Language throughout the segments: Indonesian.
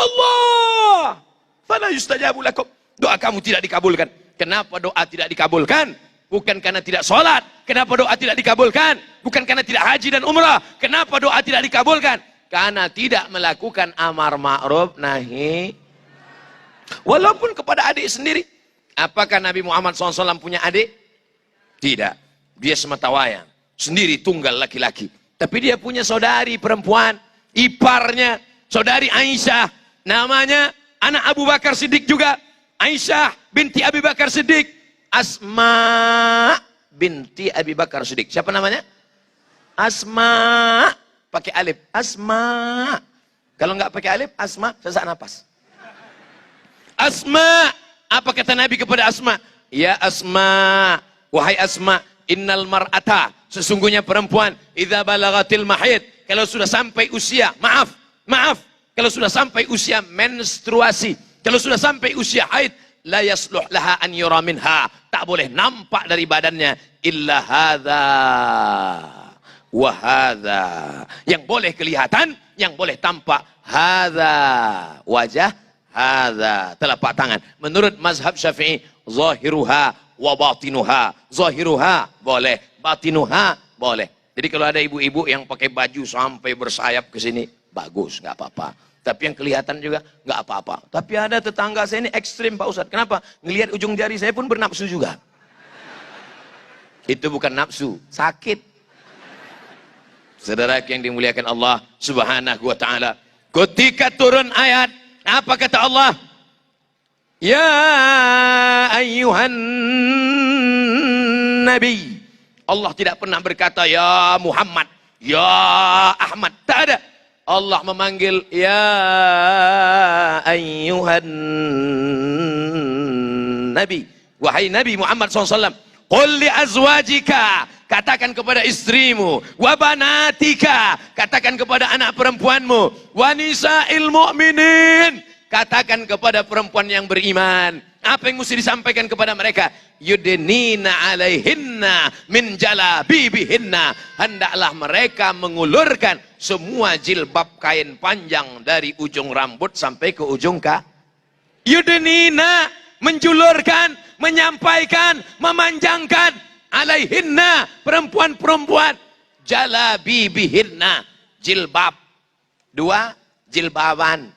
Allah, fala yustajabu lakum. Doa kamu tidak dikabulkan. Kenapa doa tidak dikabulkan? Bukan karena tidak sholat. Kenapa doa tidak dikabulkan? Bukan karena tidak haji dan umrah. Kenapa doa tidak dikabulkan? Karena tidak melakukan amar ma'ruf nahi. Walaupun kepada adik sendiri. Apakah Nabi Muhammad SAW punya adik? Tidak. Dia sematawayang. Sendiri tunggal laki-laki. Tapi dia punya saudari perempuan. Iparnya. Saudari Aisyah. Namanya anak Abu Bakar Siddiq juga. Aisyah binti Abi Bakar Siddiq. Asma binti Abi Bakar Siddiq. Siapa namanya? Asma. Pakai alif. Asma. Kalau nggak pakai alif, Asma sesak napas. Asma. Apa kata Nabi kepada Asma? Ya Asma. Wahai Asma. Innal mar'ata. Sesungguhnya perempuan. Idza balagatil mahid. Kalau sudah sampai usia. Maaf. Kalau sudah sampai usia menstruasi. Kalau sudah sampai usia haid. La yasluh laha an yura minha. Tak boleh nampak dari badannya. Illa hadha. Wahada. Yang boleh kelihatan. Yang boleh tampak. Hadha. Wajah. Hadha. Telapak tangan. Menurut mazhab Syafi'i. Zahiruha wa batinuha. Zahiruha boleh. Batinuha boleh. Jadi kalau ada ibu-ibu yang pakai baju sampai bersayap ke sini. Bagus. Nggak apa-apa. Tapi yang kelihatan juga nggak apa-apa. Tapi ada tetangga saya ini ekstrim Pak Ustadz. Kenapa? Ngelihat ujung jari saya pun bernafsu juga. Itu bukan nafsu. Sakit. Saudara yang dimuliakan Allah Subhanahu wa ta'ala. Ketika turun ayat, apa kata Allah? Ya ayyuhan Nabi. Allah tidak pernah berkata ya Muhammad, ya Ahmad. Tak ada. Allah memanggil ya ayyuhan Nabi. Wahai Nabi Muhammad SAW. Qul li azwajika. Katakan kepada istrimu, wa banatika, katakan kepada anak perempuanmu, wa nisa'il mu'minin, katakan kepada perempuan yang beriman. Apa yang mesti disampaikan kepada mereka? Yudnina alaihinna min jalabibihinna. Hendaklah mereka mengulurkan semua jilbab kain panjang dari ujung rambut sampai ke ujung kaki. Yudnina, menjulurkan, menyampaikan, memanjangkan. Alaihinna, perempuan-perempuan. Jalabibihinna, jilbab. 2, jilbaban.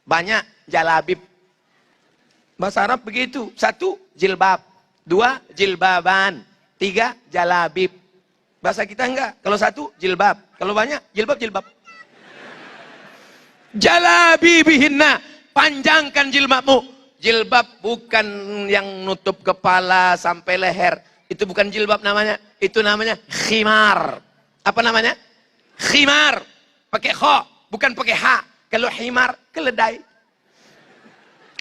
Banyak jalabib. Bahasa Arab begitu. 1, jilbab. 2, jilbaban. 3, jalabib. Bahasa kita enggak. Kalau 1, jilbab. Kalau banyak, jilbab-jilbab. Jalabibihinna, panjangkan jilbabmu. Jilbab bukan yang nutup kepala sampai leher. Itu bukan jilbab namanya. Itu namanya khimar. Apa namanya? Khimar. Pakai kha, bukan pakai ha. Kalau khimar, keledai.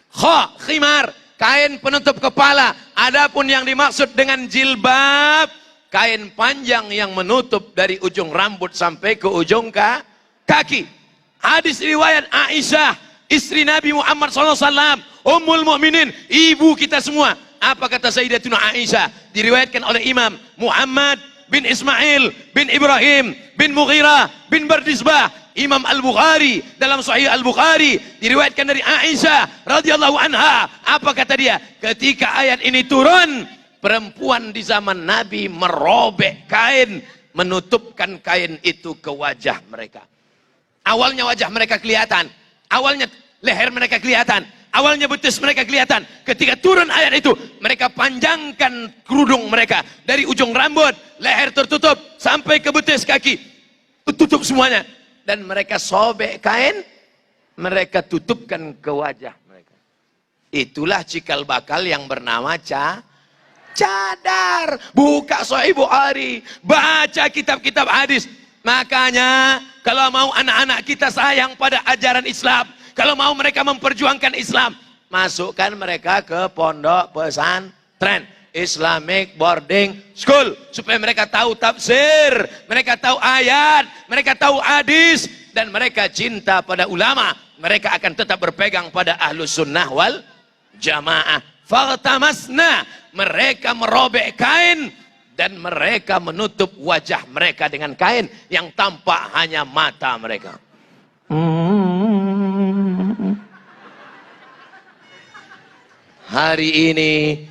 Kha, khimar. Kain penutup kepala. Adapun yang dimaksud dengan jilbab, kain panjang yang menutup dari ujung rambut sampai ke ujung kaki. Hadis riwayat Aisyah, istri Nabi Muhammad SAW. Ummul Mukminin, ibu kita semua. Apa kata Sayyidatuna Aisyah? Diriwayatkan oleh Imam Muhammad bin Ismail bin Ibrahim bin Mughirah bin Bardisbah. Imam Al-Bukhari dalam Sahih Al-Bukhari diriwayatkan dari Aisyah radhiyallahu anha. Apa kata dia? Ketika ayat ini turun, perempuan di zaman Nabi merobek kain, menutupkan kain itu ke wajah mereka. Awalnya wajah mereka kelihatan, awalnya leher mereka kelihatan, awalnya betis mereka kelihatan. Ketika turun ayat itu, mereka panjangkan kerudung mereka dari ujung rambut, leher tertutup sampai ke betis kaki, tutup semuanya. Dan mereka sobek kain, mereka tutupkan ke wajah mereka. Itulah cikal bakal yang bernama cadar. Buka Sahih Bukhari, baca kitab-kitab hadis. Makanya kalau mau anak-anak kita sayang pada ajaran Islam, kalau mau mereka memperjuangkan Islam, masukkan mereka ke pondok pesantren, Islamic boarding school, supaya mereka tahu tafsir, mereka tahu ayat, mereka tahu hadis, dan mereka cinta pada ulama. Mereka akan tetap berpegang pada ahlus sunnah wal jamaah. Faltamasna, mereka merobek kain dan mereka menutup wajah mereka dengan kain yang tampak hanya mata mereka. hari ini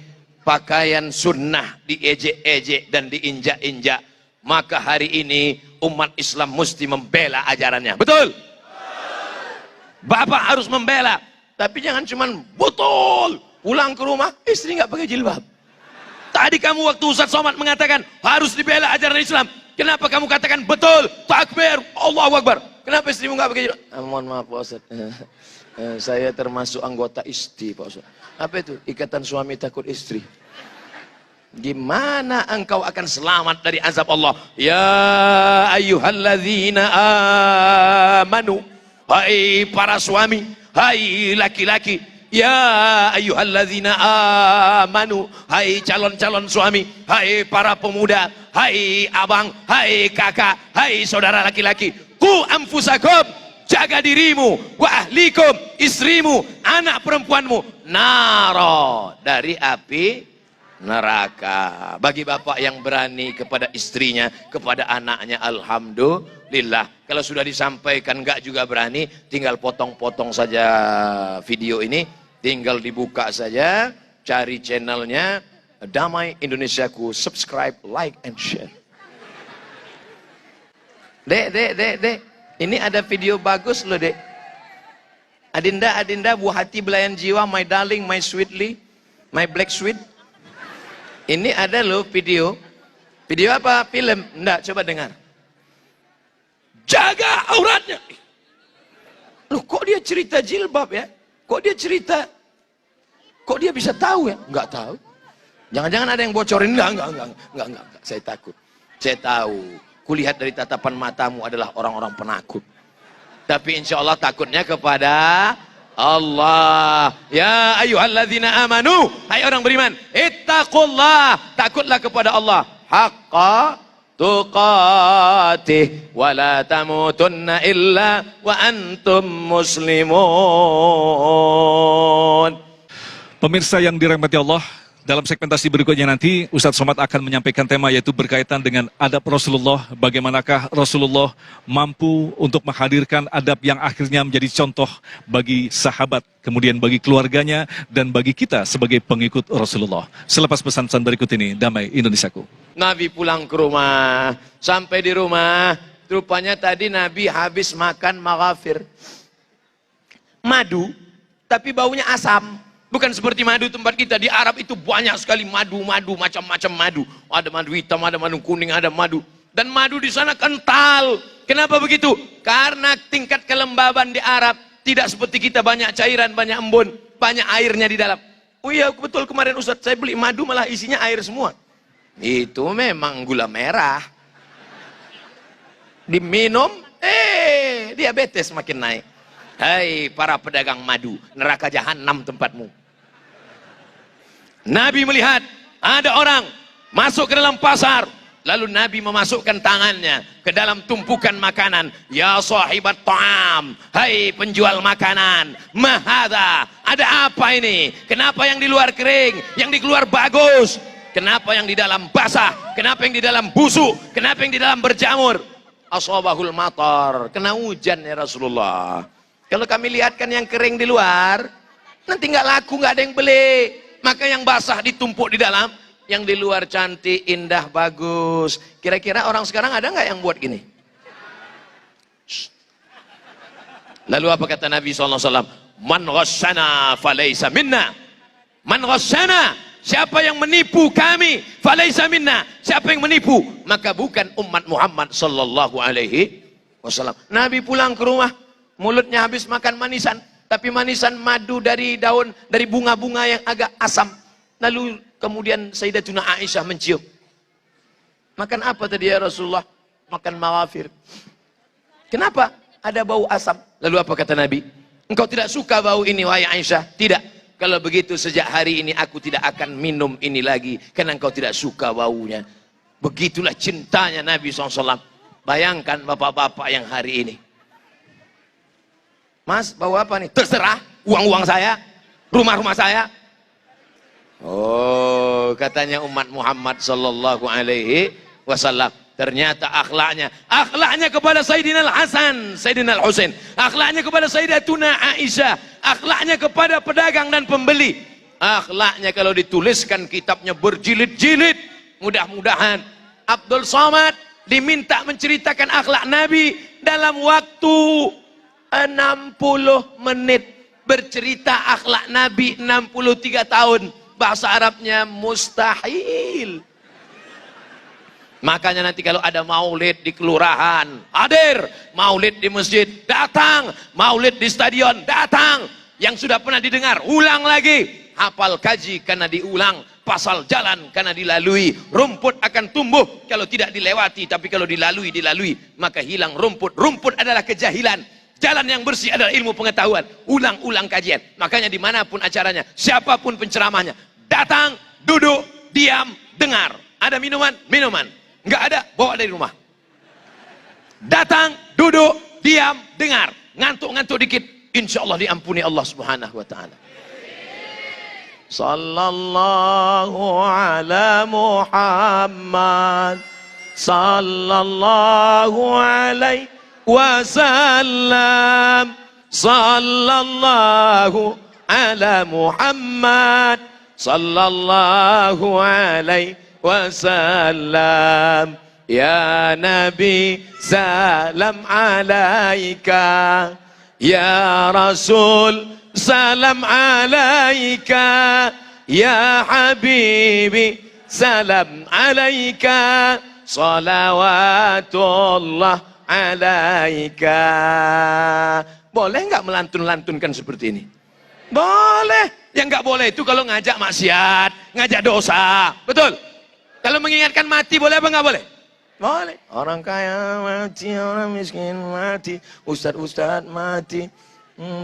pakaian sunnah diejek-ejek dan diinjak-injak, maka hari ini umat Islam mesti membela ajarannya. Betul? Bapak harus membela, tapi jangan cuman betul pulang ke rumah istri nggak pakai jilbab. Tadi kamu waktu Ustaz Somad mengatakan harus dibela ajaran Islam, kenapa kamu katakan betul, takbir, Allahu Akbar? Kenapa istrimu nggak pakai jilbab? Mohon maaf Pak Ustaz, saya termasuk anggota ISTI Pak Ustaz. Apa itu? Ikatan Suami Takut Istri. Gimana engkau akan selamat dari azab Allah? Ya ayyuhalladzina amanu, hai para suami, hai laki-laki. Ya ayyuhalladzina amanu, hai calon-calon suami, hai para pemuda, hai abang, hai kakak, hai saudara laki-laki. Qu anfusakum, jaga dirimu, wa ahlikum, istrimu, anak perempuanmu, naro, dari api neraka. Bagi bapak yang berani kepada istrinya, kepada anaknya, alhamdulillah. Kalau sudah disampaikan enggak juga berani, tinggal potong-potong saja video ini, tinggal dibuka saja, cari channelnya Damai Indonesiaku, subscribe, like, and share. Dek, ini ada video bagus loh dek. Adinda, buah hati belayan jiwa, my darling, my sweetly, my black sweet. Ini ada loh video. Video apa? Film? Enggak, coba dengar. Jaga auratnya. Loh kok dia cerita jilbab ya? Kok dia cerita? Kok dia bisa tahu ya? Enggak tahu. Jangan-jangan ada yang bocorin? Enggak. Saya takut. Saya tahu. Kulihat dari tatapan matamu adalah orang-orang penakut. Tapi insya Allah takutnya kepada Allah. Ya ayyuhalladzina amanu, hai orang beriman, ittaqullah, takutlah kepada Allah, haqqa tuqatih wa la tamutunna illa wa antum muslimun. Pemirsa yang dirahmati Allah, dalam segmentasi berikutnya nanti Ustadz Somad akan menyampaikan tema yaitu berkaitan dengan adab Rasulullah. Bagaimanakah Rasulullah mampu untuk menghadirkan adab yang akhirnya menjadi contoh bagi sahabat, kemudian bagi keluarganya, dan bagi kita sebagai pengikut Rasulullah. Selepas pesan-pesan berikut ini, Damai Indonesiaku. Nabi pulang ke rumah, sampai di rumah, rupanya tadi Nabi habis makan maghafir, madu, tapi baunya asam. Bukan seperti madu tempat kita. Di Arab itu banyak sekali madu, macam-macam madu. Ada madu hitam, ada madu kuning, ada madu. Dan madu di sana kental. Kenapa begitu? Karena tingkat kelembaban di Arab tidak seperti kita, banyak cairan, banyak embun, banyak airnya di dalam. Oh iya betul, kemarin Ustadz saya beli madu malah isinya air semua. Itu memang gula merah. Diminum, diabetes makin naik. Hai para pedagang madu, neraka jahanam tempatmu. Nabi melihat ada orang masuk ke dalam pasar, lalu Nabi memasukkan tangannya ke dalam tumpukan makanan. Ya sahibat ta'am, hai penjual makanan, mahadha, ada apa ini? Kenapa yang di luar kering, yang di luar bagus? Kenapa yang di dalam basah? Kenapa yang di dalam busuk? Kenapa yang di dalam berjamur? Ashabahul matar, kena hujan ya Rasulullah. Kalau kami lihatkan yang kering di luar, nanti nggak laku, nggak ada yang beli. Maka yang basah ditumpuk di dalam, yang di luar cantik, indah, bagus. Kira-kira orang sekarang ada nggak yang buat gini? Shh. Lalu apa kata Nabi SAW? Man ghasyana falaysa minna. Man ghasyana, siapa yang menipu kami, falaysa minna, siapa yang menipu, maka bukan umat Muhammad sallallahu alaihi wasallam. Nabi pulang ke rumah, mulutnya habis makan manisan, tapi manisan madu dari daun, dari bunga-bunga yang agak asam. Lalu kemudian Sayyidatuna Aisyah mencium. Makan apa tadi ya Rasulullah? Makan maghafir. Kenapa? Ada bau asam. Lalu apa kata Nabi? Engkau tidak suka bau ini wahai Aisyah? Tidak. Kalau begitu sejak hari ini aku tidak akan minum ini lagi, karena engkau tidak suka baunya. Begitulah cintanya Nabi SAW. Bayangkan bapak-bapak yang hari ini. Mas, bawa apa nih? Terserah, uang-uang saya, rumah-rumah saya. Oh, katanya umat Muhammad sallallahu alaihi wasallam. Ternyata akhlaknya kepada Sayyidina Al-Hasan, Sayyidina Al-Husain, akhlaknya kepada Sayyidatuna Aisyah, akhlaknya kepada pedagang dan pembeli. Akhlaknya kalau dituliskan kitabnya berjilid-jilid. Mudah-mudahan Abdul Somad diminta menceritakan akhlak Nabi dalam waktu 60 menit. Bercerita akhlak Nabi 63 tahun. Bahasa Arabnya mustahil. Makanya nanti kalau ada maulid di kelurahan, hadir. Maulid di masjid, datang. Maulid di stadion, datang. Yang sudah pernah didengar, ulang lagi. Hafal kaji karena diulang. Pasal jalan karena dilalui. Rumput akan tumbuh kalau tidak dilewati. Tapi kalau dilalui, maka hilang rumput. Rumput adalah kejahilan. Jalan yang bersih adalah ilmu pengetahuan. Ulang-ulang kajian. Makanya dimanapun acaranya, siapapun penceramahnya, datang, duduk, diam, dengar. Ada minuman? Minuman. Nggak ada, bawa dari rumah. Datang, duduk, diam, dengar. Ngantuk-ngantuk dikit, insya Allah diampuni Allah Subhanahu wa ta'ala. Sallallahu ala Muhammad, sallallahu alaihi wasallam, sallallahu ala Muhammad, sallallahu alaihi wasallam. Ya Nabi salam alaika, ya Rasul salam alaika, ya Habibi salam alaika, salawatullah alaika. Boleh nggak melantun-lantunkan seperti ini? Boleh. Yang nggak boleh itu kalau ngajak maksiat, ngajak dosa. Betul? Kalau mengingatkan mati boleh apa nggak boleh? Boleh. Orang kaya mati, orang miskin mati, ustadz mati,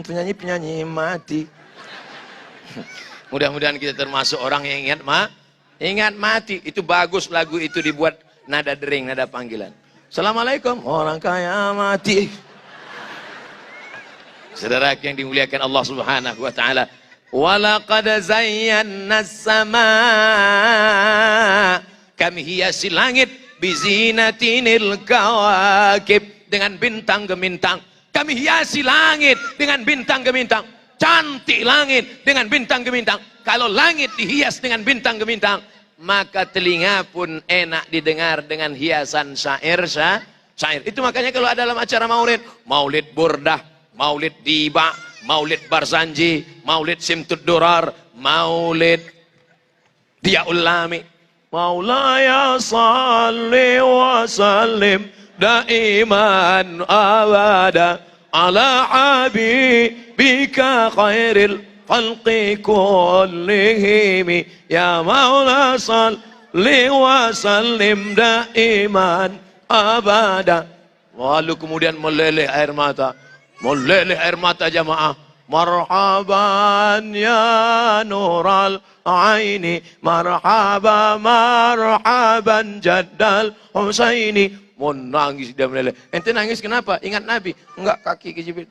penyanyi mati. Mudah-mudahan kita termasuk orang yang ingat mati. Itu bagus lagu itu dibuat nada dering, nada panggilan. Assalamualaikum, orang kaya mati. Saudara yang dimuliakan Allah Subhanahu wa taala, walaqad zayyana as-samaa, kami hiasi langit bizinatinil kawakib, dengan bintang gemintang. Kami hiasi langit dengan bintang gemintang. Cantik langit dengan bintang gemintang. Kalau langit dihias dengan bintang gemintang, maka telinga pun enak didengar dengan hiasan syair. Itu makanya kalau ada dalam acara maulid, maulid burdah, maulid diba, maulid barzanji, maulid simtud durar, maulid diaul lami, maulaya salli wa sallim daiman abada ala habibika khairil khalqi kullihim, ya maula salli wa sallim daiman abada. Lalu kemudian meleleh air mata. Meleleh air mata jamaah. Marhaban ya nural aini, marhaban jaddal Husaini. Mau nangis dia meleleh. Ente nangis kenapa? Ingat Nabi? Enggak, kaki kejepit.